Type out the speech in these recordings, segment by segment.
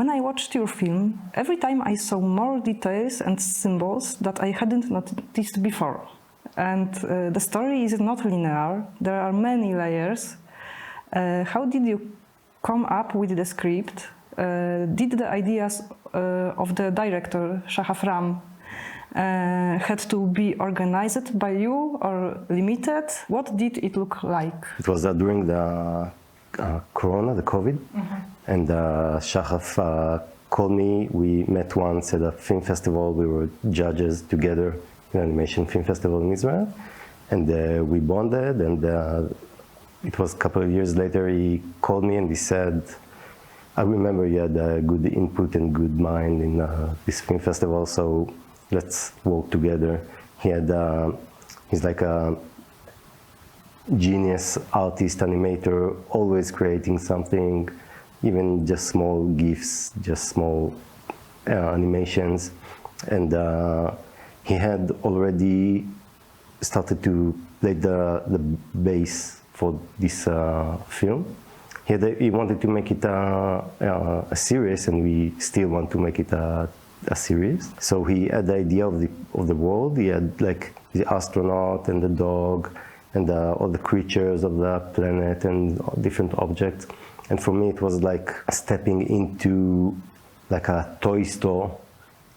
when I watched your film, every time I saw more details and symbols that I hadn't noticed before. And the story is not linear, there are many layers. How did you come up with the script? Did the ideas of the director, Shahafram, had to be organized by you or limited? What did it look like? It was during the Corona, the COVID, and Shahaf called me. We met once at a film festival. We were judges together in an animation film festival in Israel, and we bonded. And it was a couple of years later. He called me and he said, "I remember you had a good input and good mind in this film festival. So let's work together." He's like a genius artist, animator, always creating something, even just small gifs, just small animations. And he had already started to lay the base for this film. He wanted to make it a series, and we still want to make it a series. So he had the idea of the world. He had like the astronaut and the dog, and all the creatures of the planet and different objects. And for me, it was like stepping into like a toy store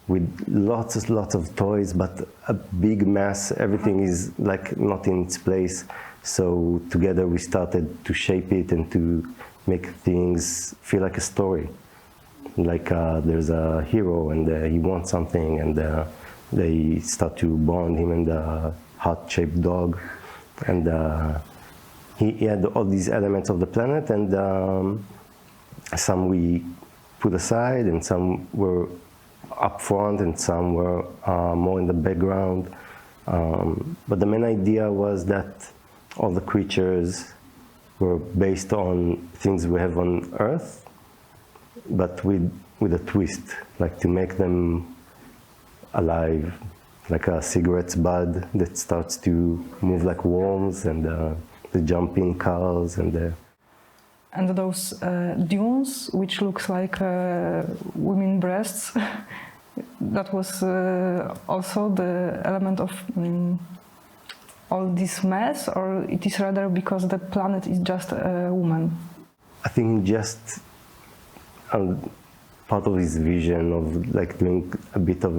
with lots of toys, but a big mess. Everything is like not in its place. So together we started to shape it and to make things feel like a story. Like there's a hero and he wants something, and they start to bond, him and the heart-shaped dog. And he had all these elements of the planet, and some we put aside, and some were up front, and some were more in the background. But the main idea was that all the creatures were based on things we have on Earth, but with a twist, like to make them alive. Like a cigarette's bud that starts to move like worms, and the jumping cars and those dunes, which looks like women breasts. That was also the element of all this mess, or it is rather because the planet is just a woman? I think just part of his vision of like doing a bit of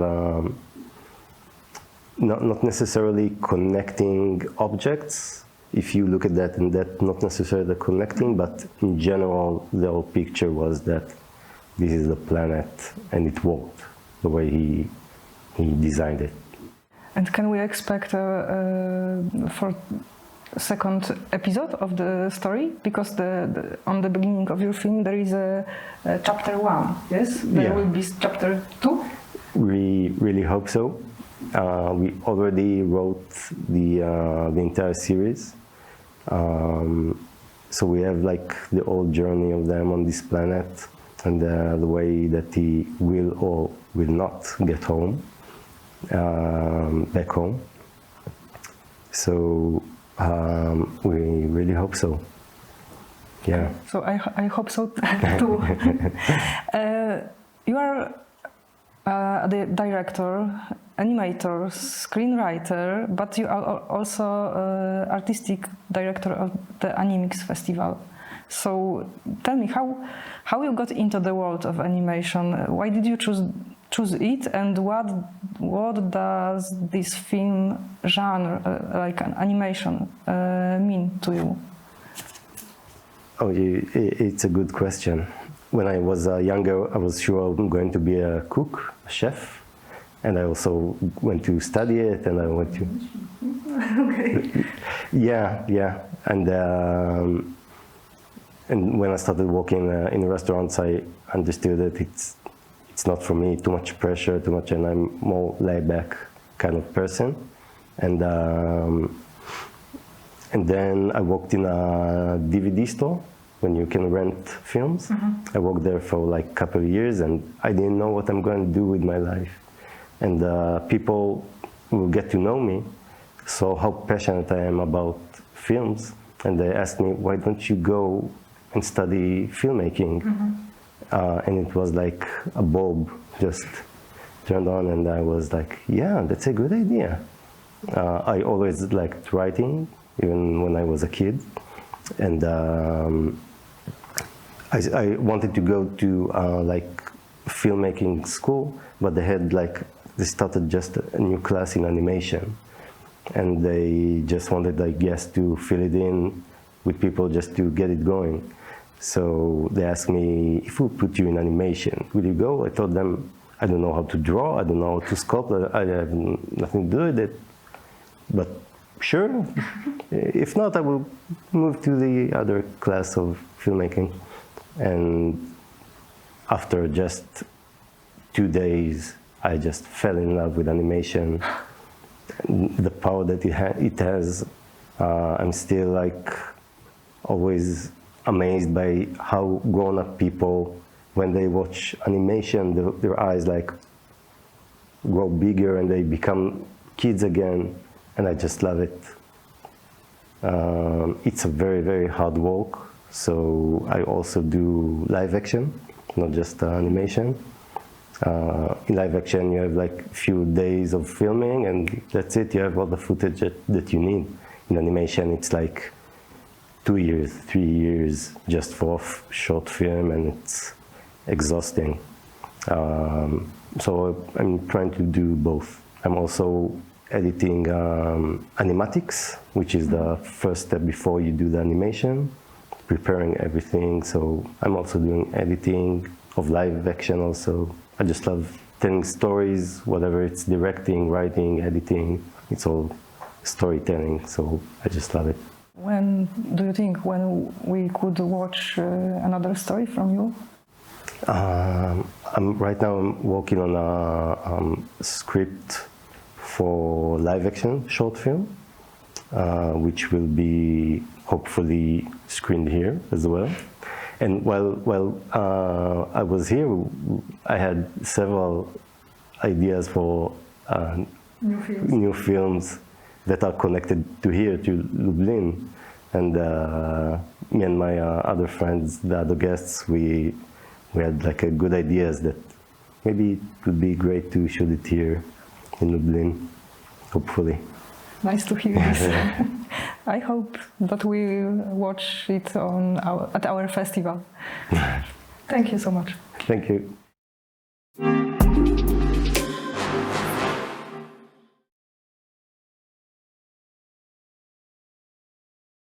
not necessarily connecting objects, if you look at that, and that not necessarily connecting, but in general the whole picture was that this is the planet, and it worked the way he designed it. And can we expect for second episode of the story? Because on the beginning of your film there is a chapter 1, yes? There will be chapter 2? We really hope so. We already wrote the entire series. So we have like the whole journey of them on this planet, and the way that he will or will not get home, back home. So we really hope so. Yeah. So I hope so too. You are the director, animator, screenwriter, but you are also artistic director of the Animix Festival. So tell me how you got into the world of animation. Why did you choose it, and what does this film genre, like an animation, mean to you? Oh, it's a good question. When I was younger, I was sure I'm going to be a cook, a chef, and I also went to study it, and I went to... Okay. Yeah, and when I started working in restaurants, I understood that it's not for me, too much pressure, too much, and I'm more laid-back kind of person. And then I worked in a DVD store, when you can rent films. I worked there for like a couple of years, and I didn't know what I'm going to do with my life. And people will get to know me, so how passionate I am about films, and they asked me, why don't you go and study filmmaking? and it was like a bulb just turned on, and I was like, yeah, that's a good idea. I always liked writing, even when I was a kid, and I wanted to go to like filmmaking school, but they started just a new class in animation, and they just wanted, I guess, to fill it in with people just to get it going. So they asked me, if we put you in animation, will you go? I told them, I don't know how to draw, I don't know how to sculpt, I have nothing to do with it, but sure. If not, I will move to the other class of filmmaking. And after just 2 days, I just fell in love with animation, the power that it has. I'm still like always amazed by how grown-up people, when they watch animation, their eyes like grow bigger and they become kids again, and I just love it. It's a very, very hard work, so I also do live action, not just animation. In live action, you have like a few days of filming, and that's it. You have all the footage that you need. In animation, it's like 2 years, 3 years just for a short film, and it's exhausting. So I'm trying to do both. I'm also editing animatics, which is the first step before you do the animation, preparing everything. So I'm also doing editing of live action also. I just love telling stories, whatever it's directing, writing, editing, it's all storytelling, so I just love it. When do you think when we could watch another story from you? Right now I'm working on a script for live action short film, which will be hopefully screened here as well. And while I was here, I had several ideas for new films that are connected to here, to Lublin. And me and my other friends, the other guests, we had like a good ideas that maybe it would be great to shoot it here in Lublin, hopefully. Nice to hear this. I hope that we will watch it at our festival. Thank you so much. Thank you.